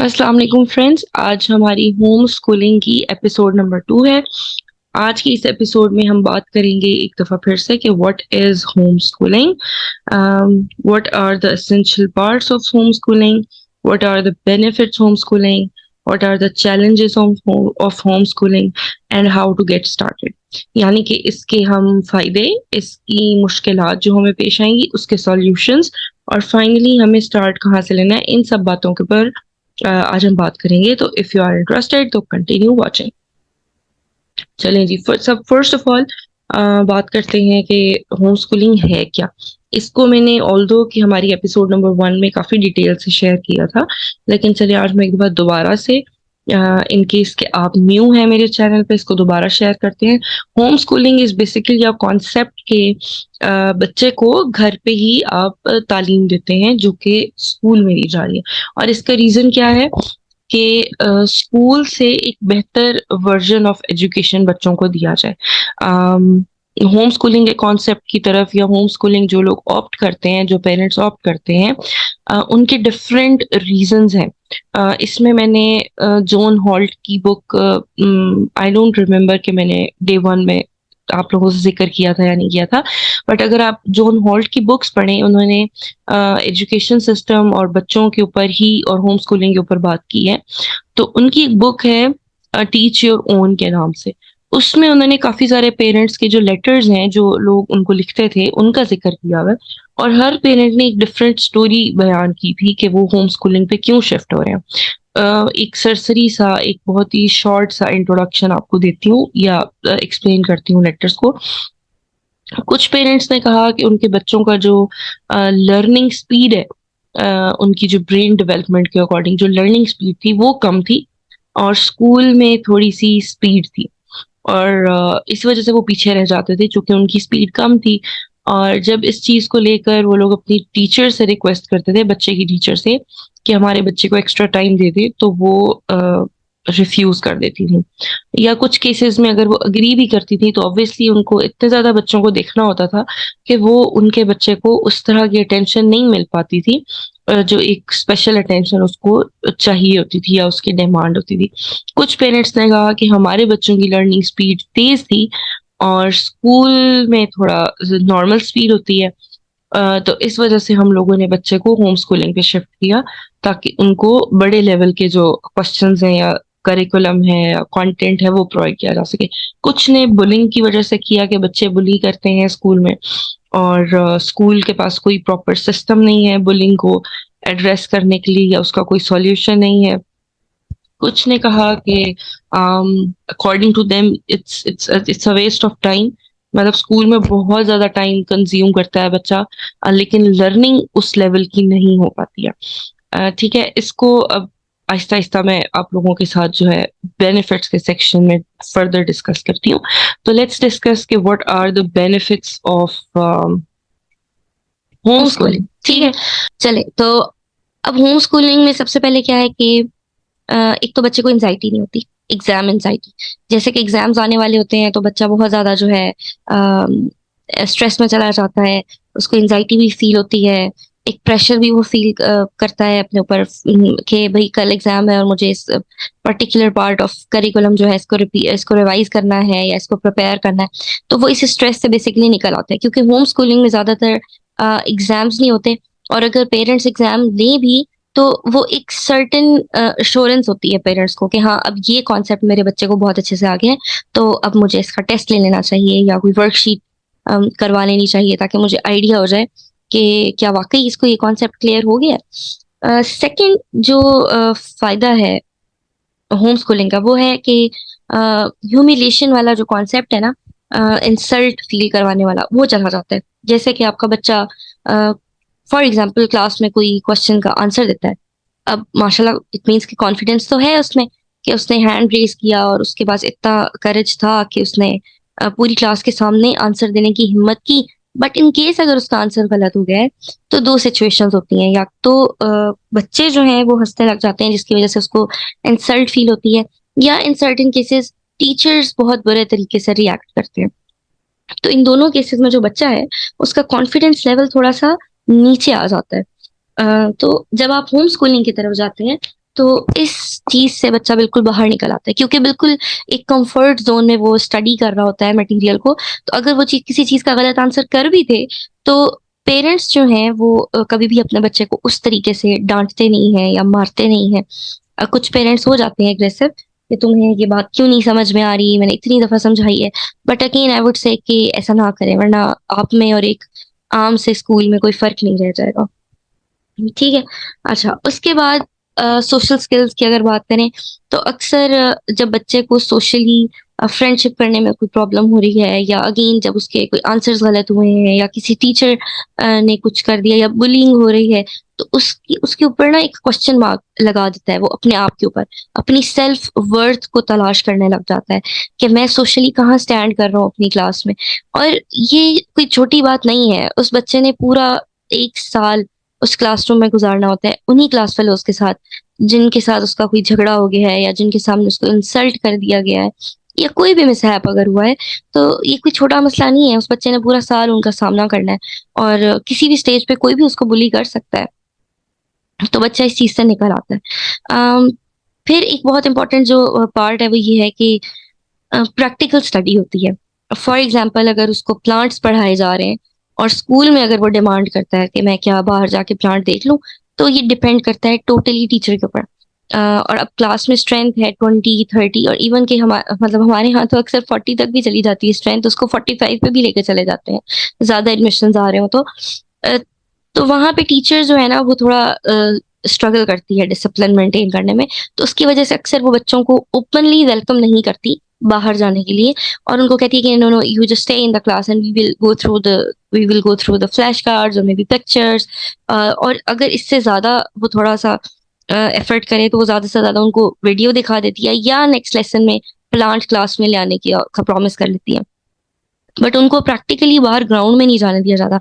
अस्सलाम वालेकुम फ्रेंड्स। आज हमारी होम स्कूलिंग की एपिसोड नंबर 2 है। आज की इस एपिसोड में हम बात करेंगे एक दफ़ा फिर से कि what is home schooling, what are the essential parts of home schooling, what are the benefits home schooling, what are the challenges of home schooling and how to get started. यानी कि इसके हम फ़ायदे, इसकी मुश्किलात जो हमें पेश आएंगी, उसके सॉल्यूशंस और फाइनली हमें स्टार्ट कहाँ से लेना है, इन सब बातों के ऊपर आज हम बात करेंगे। तो इफ यू आर इंटरेस्टेड तो कंटिन्यू वॉचिंग। चलें जी, सब फर्स्ट ऑफ ऑल बात करते हैं कि होम स्कूलिंग है क्या। इसको मैंने ऑल्दो कि हमारी एपिसोड नंबर 1 में काफ़ी डिटेल से शेयर किया था, लेकिन चलिए आज मैं एक बार दोबारा से इन केस के आप न्यू हैं मेरे चैनल पे, इसको दोबारा शेयर करते हैं। होम स्कूलिंग इज़ बेसिकली आप कॉन्सेप्ट के बच्चे को घर पे ही आप तालीम देते हैं जो कि स्कूल में दी जा रही है। और इसका रीज़न क्या है कि स्कूल से एक बेहतर वर्जन ऑफ एजुकेशन बच्चों को दिया जाए। होम स्कूलिंग के कॉन्सेप्ट की तरफ या होम स्कूलिंग जो लोग ऑप्ट करते हैं, जो पेरेंट्स ऑप्ट करते हैं, उनके डिफरेंट रीजंस हैं। इसमें मैंने जॉन हॉल्ट की बुक, आई डोंट रिमेम्बर कि मैंने डे 1 में आप लोगों से जिक्र किया था या नहीं किया था, बट अगर आप जॉन हॉल्ट की बुक्स पढ़ें, उन्होंने एजुकेशन सिस्टम और बच्चों के ऊपर ही और होम स्कूलिंग के ऊपर बात की है। तो उनकी एक बुक है टीच योर ओन के नाम से। उसमें उन्होंने काफी सारे पेरेंट्स के जो लेटर्स हैं, जो लोग उनको लिखते थे, उनका जिक्र किया हुआ है। और हर पेरेंट ने एक डिफरेंट स्टोरी बयान की थी कि वो होम स्कूलिंग पे क्यों शिफ्ट हो रहे हैं। एक सरसरी सा, एक बहुत ही शॉर्ट सा इंट्रोडक्शन आपको देती हूँ या एक्सप्लेन करती हूँ लेटर्स को। कुछ पेरेंट्स ने कहा कि उनके बच्चों का जो लर्निंग स्पीड है, उनकी जो ब्रेन डेवलपमेंट के अकॉर्डिंग जो लर्निंग स्पीड थी वो कम थी, और स्कूल में थोड़ी सी स्पीड थी। और इस वजह से वो पीछे रह जाते थे क्योंकि उनकी स्पीड कम थी। और जब इस चीज़ को लेकर वो लोग अपनी टीचर से रिक्वेस्ट करते थे, बच्चे की टीचर से, कि हमारे बच्चे को एक्स्ट्रा टाइम दे दे, तो वो रिफ्यूज कर देती थी। या कुछ केसेस में अगर वो अग्री भी करती थी तो ऑब्वियसली उनको इतने ज्यादा बच्चों को देखना होता था कि वो उनके बच्चे को उस तरह की अटेंशन नहीं मिल पाती थी, जो एक स्पेशल अटेंशन उसको चाहिए होती थी या उसकी डिमांड होती थी। कुछ पेरेंट्स ने कहा कि हमारे बच्चों की लर्निंग स्पीड तेज थी और स्कूल में थोड़ा नॉर्मल स्पीड होती है, तो इस वजह से हम लोगों ने बच्चे को होम स्कूलिंग पे शिफ्ट किया, ताकि उनको बड़े लेवल के जो क्वेश्चंस हैं या करिकुलम है या कंटेंट है वो प्रोवाइड किया जा सके। कुछ ने बुलिंग की वजह से किया कि बच्चे बुली करते हैं स्कूल में, और स्कूल के पास कोई प्रॉपर सिस्टम नहीं है बुलिंग को एड्रेस करने के लिए, या उसका कोई सॉल्यूशन नहीं है। कुछ ने कहा कि according to them it's a waste of time, मतलब स्कूल में बहुत ज्यादा टाइम कंज्यूम करता है बच्चा, लेकिन लर्निंग उस लेवल की नहीं हो पाती है। ठीक है, इसको अब आहिस्ता आहिस्ता मैं आप लोगों के साथ जो है बेनिफिट्स के सेक्शन में फर्दर डिस्कस करती हूँ। तो लेट्स डिस्कस के what are the benefits of home home schooling. Schooling ठीक ठीक है। है। चले तो अब होम स्कूलिंग में सबसे पहले क्या है कि एक तो बच्चे को एंजाइटी नहीं होती, एग्जाम एंजाइटी। जैसे कि एग्जाम्स आने वाले होते हैं तो बच्चा बहुत ज्यादा जो है स्ट्रेस में चला जाता है, उसको एंजाइटी भी फील होती है, एक प्रेशर भी वो फील करता है अपने ऊपर, कि भाई कल एग्जाम है और मुझे इस पर्टिकुलर पार्ट ऑफ करिकुलम जो है इसको रिवाइज करना है या इसको प्रिपेयर करना है। तो वो इस स्ट्रेस से बेसिकली निकल आते हैं, क्योंकि होम स्कूलिंग में ज्यादातर एग्जाम्स नहीं होते। और अगर पेरेंट्स एग्जाम लें भी तो वो एक सर्टेन अश्योरेंस होती है पेरेंट्स को कि हाँ अब ये कॉन्सेप्ट मेरे बच्चे को बहुत अच्छे से आ गया है, तो अब मुझे इसका टेस्ट ले लेना चाहिए या कोई वर्कशीट करवा लेनी चाहिए, ताकि मुझे आइडिया हो जाए कि क्या वाकई इसको ये कॉन्सेप्ट क्लियर हो गया। सेकंड जो फायदा है होम स्कूलिंग का वो है कि ह्यूमिलेशन वाला जो कॉन्सेप्ट है ना, इंसल्ट फील करवाने वाला, वो चला जाता है। जैसे कि आपका बच्चा फॉर एग्जाम्पल क्लास में कोई क्वेश्चन का आंसर देता है, अब माशाल्लाह इट मीन्स कि कॉन्फिडेंस तो है उसमें, कि उसने हैंड रेज किया और उसके पास इतना करेज था कि उसने पूरी क्लास के सामने आंसर देने की हिम्मत की। बट इन केस अगर उसका आंसर गलत हो गया है तो दो सिचुएशंस होती हैं, या तो बच्चे जो हैं वो हंसने लग जाते हैं जिसकी वजह से उसको इंसल्ट फील होती है, या इन सर्टेन केसेस टीचर्स बहुत बुरे तरीके से रिएक्ट करते हैं। तो इन दोनों केसेस में जो बच्चा है उसका कॉन्फिडेंस लेवल थोड़ा सा नीचे आ जाता है। तो जब आप होम स्कूलिंग की तरफ जाते हैं तो इस चीज़ से बच्चा बिल्कुल बाहर निकल आता है, क्योंकि बिल्कुल एक कंफर्ट ज़ोन में वो स्टडी कर रहा होता है मटेरियल को। तो अगर वो चीज़ किसी चीज़ का गलत आंसर कर भी दे, तो पेरेंट्स जो हैं वो कभी भी अपने बच्चे को उस तरीके से डाँटते नहीं हैं या मारते नहीं हैं। कुछ पेरेंट्स हो जाते हैं एग्रेसिव कि तुम्हें ये बात क्यों नहीं समझ में आ रही, मैंने इतनी दफ़ा समझाई है। But again I would say कि ऐसा ना करें, वरना आप में और एक आम से स्कूल में कोई फ़र्क नहीं रह जाएगा। ठीक है। अच्छा, उसके बाद सोशल स्किल्स की अगर बात करें, तो अक्सर जब बच्चे को सोशली फ्रेंडशिप करने में कोई प्रॉब्लम हो रही है, या अगेन जब उसके कोई आंसर्स गलत हुए हैं, या किसी टीचर ने कुछ कर दिया, या बुलिंग हो रही है, तो उसकी उसके ऊपर ना एक क्वेश्चन मार्क लगा देता है वो अपने आप के ऊपर। अपनी सेल्फ वर्थ को तलाश करने लग जाता है कि मैं सोशली कहाँ स्टैंड कर रहा हूँ अपनी क्लास में। और ये कोई छोटी बात नहीं है। उस बच्चे ने पूरा 1 साल उस क्लासरूम में गुज़ारना होता है, उन्हीं क्लास फेलोज़ के साथ, जिनके साथ उसका कोई झगड़ा हो गया है, या जिनके सामने उसको इंसल्ट कर दिया गया है, या कोई भी मिसहैप अगर हुआ है, तो ये कोई छोटा मसला नहीं है। उस बच्चे ने पूरा साल उनका सामना करना है, और किसी भी स्टेज पे कोई भी उसको बुली कर सकता है। तो बच्चा इस चीज़ से निकल आता है। अम, फिर एक बहुत इम्पोर्टेंट जो पार्ट है वो ये है कि प्रैक्टिकल स्टडी होती है। फॉर एग्ज़ाम्पल, अगर उसको प्लांट्स पढ़ाए जा रहे हैं और स्कूल में अगर वो डिमांड करता है कि मैं क्या बाहर जाके प्लांट देख लूँ, तो ये डिपेंड करता है टोटली टीचर के ऊपर। और अब क्लास में स्ट्रेंथ है 20, 30, और इवन कि मतलब हमारे यहाँ तो अक्सर 40 तक भी चली जाती है स्ट्रेंथ, उसको 45 पे भी लेके चले जाते हैं, ज़्यादा एडमिशन्स आ रहे हो तो। अ, तो वहाँ पे टीचर जो है ना वो थोड़ा स्ट्रगल करती है डिसिप्लिन मेंटेन करने में। तो उसकी वजह से अक्सर वो बच्चों को ओपनली वेलकम नहीं करती बाहर जाने के लिए, और उनको कहती है कि no no, you just stay in the class and we will go through the flash cards और मे बी पिक्चर्स। और अगर इससे ज़्यादा वो थोड़ा-सा एफर्ट करे, तो वो ज़्यादा से ज़्यादा उनको वीडियो दिखा देती है, या नेक्स्ट लेसन में प्लांट क्लास में ले आने की का प्रॉमिस कर लेती है। बट उनको प्रैक्टिकली बाहर ग्राउंड में नहीं जाने दिया जाता।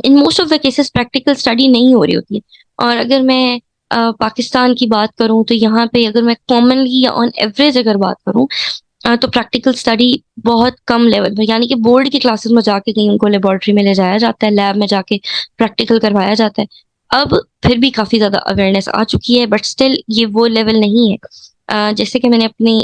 In most of the cases practical study नहीं हो रही होती है। और अगर मैं पाकिस्तान की बात करूँ, तो यहाँ पे अगर मैं कॉमनली या ऑन एवरेज अगर बात करूँ, तो प्रैक्टिकल स्टडी बहुत कम लेवल पे, यानी कि बोर्ड की क्लासेस में जाके कहीं उनको लेबोरेटरी में ले जाया जाता है, लैब में जाके प्रैक्टिकल करवाया जाता है। अब फिर भी काफ़ी ज़्यादा अवेयरनेस आ चुकी है, बट स्टिल ये वो लेवल नहीं है। जैसे कि मैंने अपनी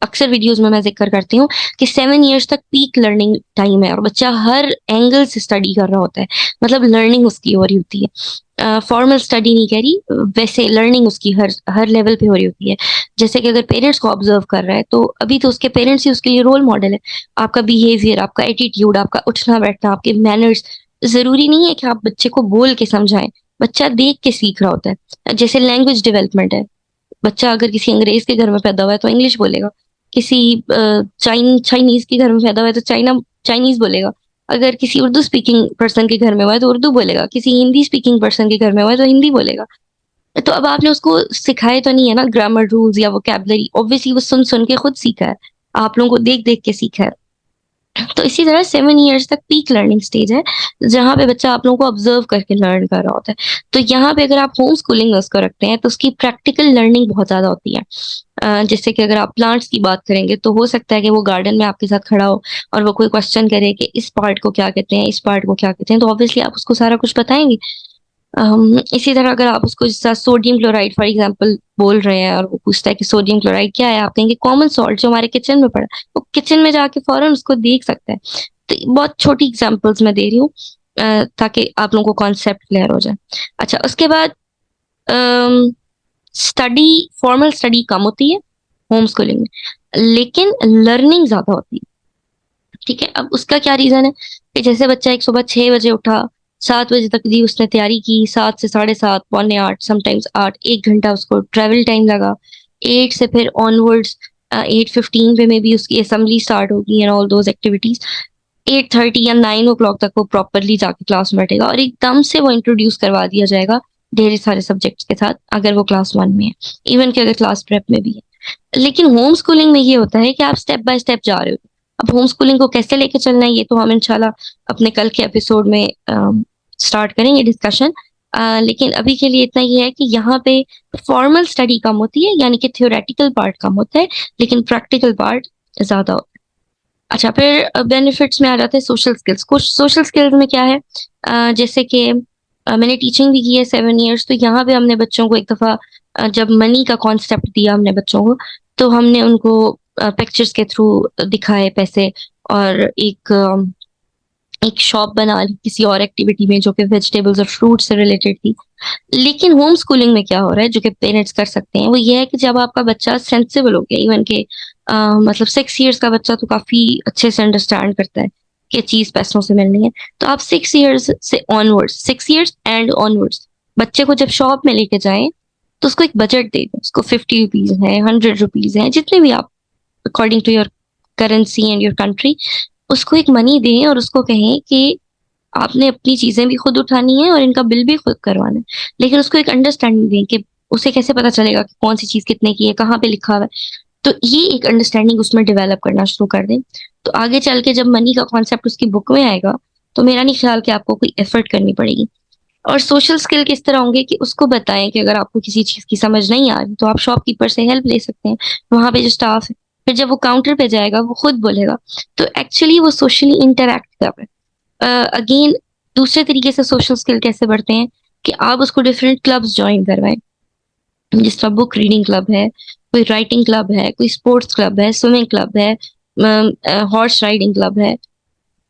अक्सर वीडियोज़ में मैं ज़िक्र करती हूँ कि 7 इयर्स तक पीक लर्निंग टाइम है, और बच्चा हर एंगल से स्टडी कर रहा होता है। मतलब लर्निंग उसकी हो रही होती है। फॉर्मल स्टडी नहीं कह रही, वैसे लर्निंग उसकी हर हर लेवल पे हो रही होती है। जैसे कि अगर पेरेंट्स को ऑब्जर्व कर रहा है, तो अभी तो उसके पेरेंट्स ही उसके लिए रोल मॉडल है। आपका बिहेवियर, आपका एटीट्यूड, आपका उठना बैठना, आपके मैनर्स, ज़रूरी नहीं है कि आप बच्चे को बोल के समझाएं। बच्चा देख के सीख रहा होता है। जैसे लैंग्वेज डेवलपमेंट है, बच्चा अगर किसी अंग्रेज के घर में पैदा हुआ है तो इंग्लिश बोलेगा। किसी चाइनीज के घर में पैदा हुआ है तो चाइनीज बोलेगा। अगर किसी उर्दू स्पीकिंग पर्सन के घर में हुआ है तो उर्दू बोलेगा। किसी हिंदी स्पीकिंग पर्सन के घर में हुआ है तो हिंदी बोलेगा। तो अब आपने उसको सिखाए तो नहीं है ना ग्रामर रूल्स या वोकैबुलरी, ऑब्वियसली वो सुन सुन के खुद सीखा है। आप लोगों को देख देख के सीखा है। तो इसी तरह 7 इयर्स तक पीक लर्निंग स्टेज है, जहाँ पे बच्चा आप लोगों को ऑब्जर्व करके लर्न कर रहा होता है। तो यहाँ पे अगर आप होम स्कूलिंग में उसको रखते हैं, तो उसकी प्रैक्टिकल लर्निंग बहुत ज़्यादा होती है। जैसे कि अगर आप प्लांट्स की बात करेंगे, तो हो सकता है कि वो गार्डन में आपके साथ खड़ा हो और वो कोई क्वेश्चन करे कि इस पार्ट को क्या कहते हैं, इस पार्ट को क्या कहते हैं, तो ऑब्वियसली आप उसको सारा कुछ बताएँगे। इसी तरह अगर आप उसको जिस तरह सोडियम क्लोराइड फॉर एग्जांपल बोल रहे हैं, और वो पूछता है कि सोडियम क्लोराइड क्या है, आप कहेंगे कॉमन सॉल्ट जो हमारे किचन में पड़ा है। वो किचन में जाके फौरन उसको देख सकता है। तो ये बहुत छोटी एग्जांपल्स मैं दे रही हूँ, ताकि आप लोगों को कॉन्सेप्ट क्लियर हो जाए। अच्छा, उसके बाद स्टडी, फॉर्मल स्टडी कम होती है होम स्कूलिंग में, लेकिन लर्निंग ज्यादा होती है। ठीक है, अब उसका क्या रीजन है कि जैसे बच्चा एक सुबह 6 बजे उठा, 7 बजे तक दी उसने तैयारी की, 7 से 7:30, पौने 8, समटाइम्स 8, 1 घंटा उसको ट्रेवल टाइम लगा। 8 से फिर ऑनवर्ड्स 8:15 पे में भी उसकी असेंबली स्टार्ट होगी एंड ऑल दोज एक्टिविटीज। 8:30 या 9 o'clock तक वो प्रॉपरली जाके क्लास में बैठेगा, और एकदम से वो इंट्रोड्यूस करवा दिया जाएगा ढेर सारे सब्जेक्ट्स के साथ, अगर वो क्लास 1 में है, इवन कि अगर क्लास प्रेप में भी है। लेकिन होम स्कूलिंग में ये होता है कि आप स्टेप बाय स्टेप जा रहे हो। अब होम स्कूलिंग को कैसे लेके चलना है, ये तो हम इंशाल्लाह अपने कल के एपिसोड में स्टार्ट करेंगे डिस्कशन। लेकिन अभी के लिए इतना ही है कि यहाँ पे फॉर्मल स्टडी कम होती है, यानी कि थ्योरेटिकल पार्ट कम होता है, लेकिन प्रैक्टिकल पार्ट ज्यादा होता है। अच्छा, फिर बेनिफिट्स में आ जाते हैं सोशल स्किल्स। कुछ सोशल स्किल्स में क्या है, जैसे कि मैंने टीचिंग भी की है 7 इयर्स, तो यहाँ पे हमने बच्चों को एक दफ़ा जब मनी का कॉन्सेप्ट दिया हमने बच्चों को, तो हमने उनको पिक्चर्स के थ्रू दिखाए पैसे, और एक शॉप बना ली किसी और एक्टिविटी में जो कि वेजिटेबल्स और फ्रूट से रिलेटेड थी। लेकिन होम स्कूलिंग में क्या हो रहा है जो कि पेरेंट्स कर सकते हैं, वो ये है कि जब आपका बच्चा सेंसिबल हो गया, इवन के मतलब 6 इयर्स का बच्चा तो काफी अच्छे से अंडरस्टैंड करता है कि चीज पैसों से मिलनी है, तो आप 6 इयर्स से ऑनवर्ड्स, 6 इयर्स एंड ऑनवर्ड्स बच्चे को जब शॉप में लेके जाएं, तो उसको एक बजट दे दें। उसको 50 रुपीज है, 100 रुपीज है, जितने भी आप according to your currency and your country, उसको एक मनी दें और उसको कहें कि आपने अपनी चीजें भी खुद उठानी है और इनका बिल भी खुद करवाना है। लेकिन उसको एक अंडरस्टैंडिंग दें कि उसे कैसे पता चलेगा कि कौन सी चीज कितने की है, कहाँ पे लिखा हुआ है। तो ये एक अंडरस्टैंडिंग उसमें डेवलप करना शुरू कर दें, तो आगे चल के जब मनी का कॉन्सेप्ट उसकी बुक में आएगा, तो मेरा नहीं ख्याल कि आपको कोई एफर्ट करनी पड़ेगी। और सोशल स्किल किस तरह होंगे कि उसको बताएं कि अगर आपको किसी चीज की समझ नहीं आ रही तो आप शॉपकीपर से हेल्प ले सकते हैं, वहां पे जो स्टाफ है। फिर जब वो काउंटर पे जाएगा वो खुद बोलेगा, तो एक्चुअली वो सोशली इंटरेक्ट कर रहा है। अगेन, दूसरे तरीके से सोशल स्किल कैसे बढ़ते हैं कि आप उसको डिफरेंट क्लब्स ज्वाइन करवाएं, जिस तरह बुक रीडिंग क्लब है, कोई राइटिंग क्लब है, कोई स्पोर्ट्स क्लब है, स्विमिंग क्लब है, हॉर्स राइडिंग क्लब है,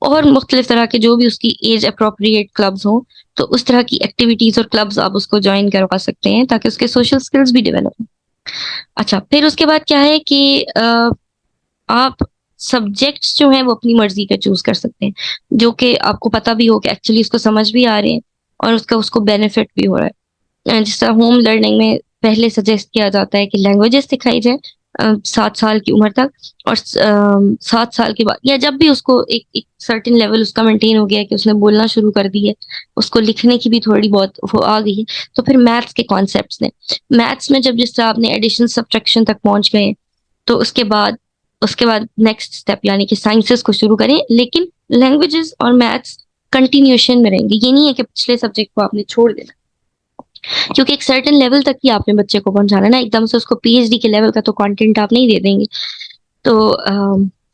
और मुख्तलिफ तरह के जो भी उसकी एज अप्रोप्रिएट क्लब्स हों। तो उस तरह की एक्टिविटीज और क्लब्स आप उसको ज्वाइन करवा सकते हैं ताकि उसके सोशल स्किल्स भी डेवलप हों। अच्छा, फिर उसके बाद क्या है कि आप सब्जेक्ट्स जो हैं वो अपनी मर्जी का चूज कर सकते हैं, जो कि आपको पता भी हो कि एक्चुअली उसको समझ भी आ रहे हैं और उसका उसको बेनिफिट भी हो रहा है। जिस तरह होम लर्निंग में पहले सजेस्ट किया जाता है कि लैंग्वेजेस सिखाई जाए 7 साल की उम्र तक, और 7 साल के बाद या जब भी उसको एक सर्टेन लेवल उसका मेंटेन हो गया है कि उसने बोलना शुरू कर दी है, उसको लिखने की भी थोड़ी बहुत वो आ गई है, तो फिर मैथ्स के कॉन्सेप्ट्स ने, मैथ्स में जब जिस तरह आपने एडिशन सब्ट्रैक्शन तक पहुंच गए, तो उसके बाद नेक्स्ट स्टेप यानी कि साइंसेस को शुरू करें, लेकिन लैंग्वेजेस और मैथ्स कंटिन्यूएशन में रहेंगे। ये नहीं है कि पिछले सब्जेक्ट को आपने छोड़ देना, क्योंकि एक सर्टेन लेवल तक ही आपने बच्चे को पहुंचाना है ना, एकदम से उसको पीएचडी के लेवल का तो कंटेंट आप नहीं दे देंगे। तो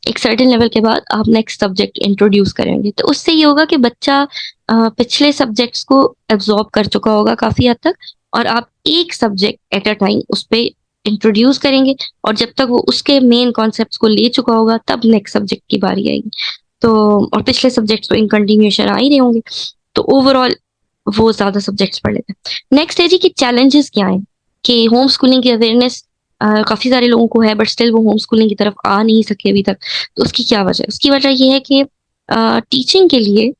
एक सर्टेन लेवल के बाद आप नेक्स्ट सब्जेक्ट इंट्रोड्यूस करेंगे, तो उससे ये होगा कि बच्चा पिछले सब्जेक्ट्स को एब्जॉर्ब कर चुका होगा काफी हद तक, और आप एक सब्जेक्ट एट अ टाइम उस पर इंट्रोड्यूस करेंगे, और जब तक वो उसके मेन कॉन्सेप्ट्स को ले चुका होगा तब नेक्स्ट सब्जेक्ट की बारी आएगी। तो और पिछले सब्जेक्ट्स तो इन कंटिन्यूएशन आ ही रहे होंगे, तो ओवरऑल वो ज्यादा सब्जेक्ट्स पढ़ लेते हैं। नेक्स्ट है जी कि चैलेंजेस क्या है, कि होम स्कूलिंग की अवेयरनेस काफी सारे लोगों को है, बट स्टिल वो होम स्कूलिंग की तरफ आ नहीं सके अभी तक। तो उसकी क्या वजह है? उसकी वजह ये है कि टीचिंग के लिए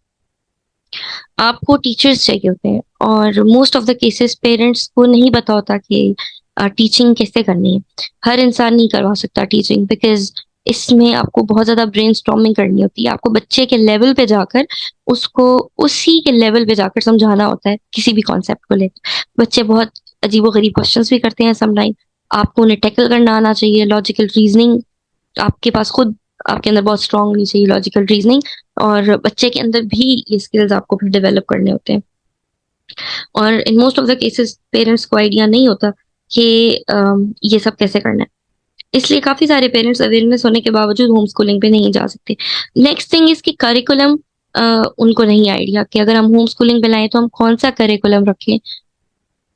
आपको टीचर्स चाहिए होते हैं, और most of the cases parents को नहीं पता होता कि टीचिंग कैसे करनी है। हर इंसान नहीं करवा सकता टीचिंग, बिकॉज इसमें आपको बहुत ज्यादा ब्रेनस्टॉर्मिंग करनी होती है। आपको बच्चे के लेवल पे जाकर उसको उसी के लेवल पे जाकर समझाना होता है किसी भी कॉन्सेप्ट को लेकर। बच्चे बहुत अजीबोगरीब क्वेश्चंस भी करते हैं समटाइम, आपको उन्हें टैकल करना आना चाहिए। लॉजिकल रीजनिंग आपके पास खुद, आपके अंदर बहुत स्ट्रांग होनी चाहिए लॉजिकल रीजनिंग, और बच्चे के अंदर भी ये स्किल्स आपको फिर डेवलप करने होते हैं। और in most of the cases parents को आइडिया नहीं होता कि ये सब कैसे करना है, इसलिए काफी सारे पेरेंट्स अवेयरनेस होने के बावजूद होम स्कूलिंग पे नहीं जा सकते। नेक्स्ट थिंग इसकी करिकुलम, उनको नहीं आइडिया कि अगर हम होम स्कूलिंग पे लाएं तो हम कौन सा करिकुलम रखें,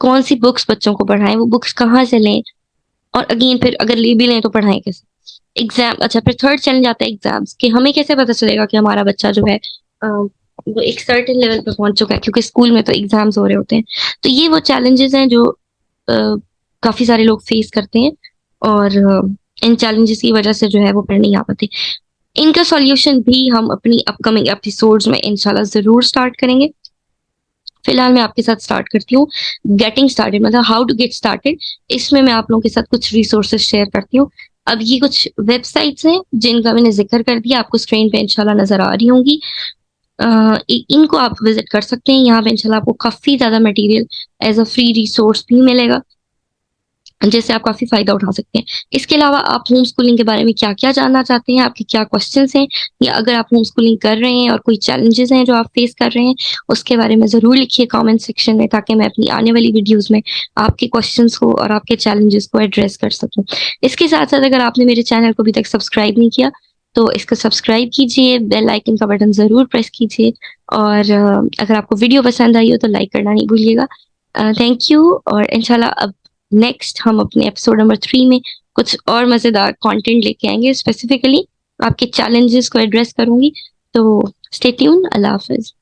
कौन सी बुक्स बच्चों को पढ़ाएं, वो बुक्स कहाँ से लें, और अगेन फिर अगर ले भी लें तो पढ़ाएं कैसे। एग्जाम, अच्छा फिर थर्ड चैलेंज आता है एग्जाम्स, कि हमें कैसे पता चलेगा कि हमारा बच्चा जो है वो एक सर्टेन लेवल पे पहुंच चुका है, क्योंकि स्कूल में तो एग्जाम्स हो रहे होते हैं। तो ये वो चैलेंजेस हैं जो काफी सारे लोग फेस करते हैं, और इन चैलेंजेस की वजह से जो है वो फिर नहीं आ पाते। इनका सॉल्यूशन भी हम अपनी अपकमिंग एपिसोड्स में इंशाल्लाह जरूर स्टार्ट करेंगे। फिलहाल मैं आपके साथ स्टार्ट करती हूँ गेटिंग स्टार्टेड, मतलब हाउ टू गेट स्टार्टेड। इसमें मैं आप लोगों के साथ कुछ रिसोर्सेज शेयर करती हूँ। अब ये कुछ वेबसाइट्स हैं जिनका मैंने जिक्र कर दिया, आपको स्क्रीन पे इंशाल्लाह नजर आ रही होंगी। इनको आप विजिट कर सकते हैं। यहाँ पे इंशाल्लाह आपको काफी ज्यादा material as a free resource भी मिलेगा, जिससे आप काफी फायदा उठा सकते हैं। इसके अलावा आप होम स्कूलिंग के बारे में क्या क्या जानना चाहते हैं, आपके क्या क्वेश्चंस हैं, या अगर आप होम स्कूलिंग कर रहे हैं और कोई चैलेंजेस हैं जो आप फेस कर रहे हैं, उसके बारे में जरूर लिखिए कमेंट सेक्शन में, ताकि मैं अपनी आने वाली वीडियोस में आपके क्वेश्चंस को और आपके चैलेंजेस को एड्रेस कर सकूं। इसके साथ साथ अगर आपने मेरे चैनल को अभी तक सब्सक्राइब नहीं किया तो इसको सब्सक्राइब कीजिए, बेल आइकन का बटन जरूर प्रेस कीजिए, और अगर आपको वीडियो पसंद आई हो तो लाइक करना नहीं भूलिएगा। थैंक यू, और इंशाल्लाह अब नेक्स्ट हम अपने एपिसोड नंबर 3 में कुछ और मज़ेदार कंटेंट लेके आएंगे, स्पेसिफिकली आपके चैलेंजेस को एड्रेस करूंगी। तो स्टे ट्यून, अल्लाह हाफिज।